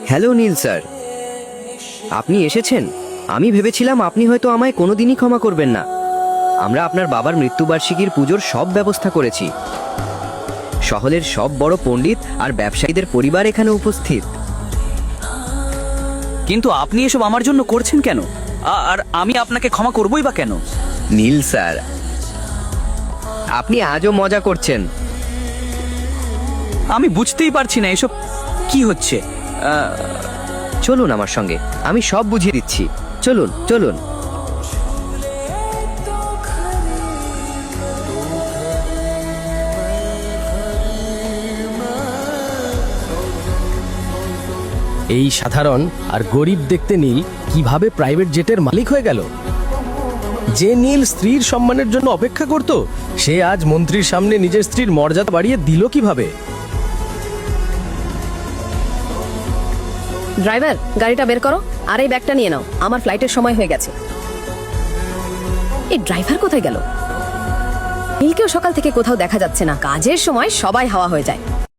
Hello নীল sir, আপনি এসেছেন। আমি ভেবেছিলাম আপনি হয়তো আমায় কোনোদিনই ক্ষমা করবেন না। আমরা আপনার বাবার মৃত্যুবার্ষিকীর পুজোর সব ব্যবস্থা করেছি। শহরের সব বড় পণ্ডিত আর ব্যবসায়ীদের পরিবার এখানে উপস্থিত। কিন্তু আপনি এসব আমার জন্য করছেন কেন? আর আমি আপনাকে ক্ষমা করবই বা কেন? নীল স্যার, আপনি আজও মজা করছেন। আমি বুঝতেই পারছি না এসব কি হচ্ছে। চলুন আমার সঙ্গে, আমি সব বুঝিয়ে দিচ্ছি। চলুন চলুন। এই সাধারণ আর গরিব দেখতে নীল কিভাবে প্রাইভেট জেটের মালিক হয়ে গেল। যে নীল স্ত্রীর সম্মানের জন্য অপেক্ষা করত, সে আজ মন্ত্রীর সামনে নিজের স্ত্রীর মর্যাদা বাড়িয়ে দিল কিভাবে? ড্রাইভার, গাড়িটা বের করো আর এই ব্যাগটা নিয়ে নাও, আমার ফ্লাইটের সময় হয়ে গেছে। এই ড্রাইভার কোথায় গেল? নীলকেও সকাল থেকে কোথাও দেখা যাচ্ছে না। কাজের সময় সবাই হাওয়া হয়ে যায়।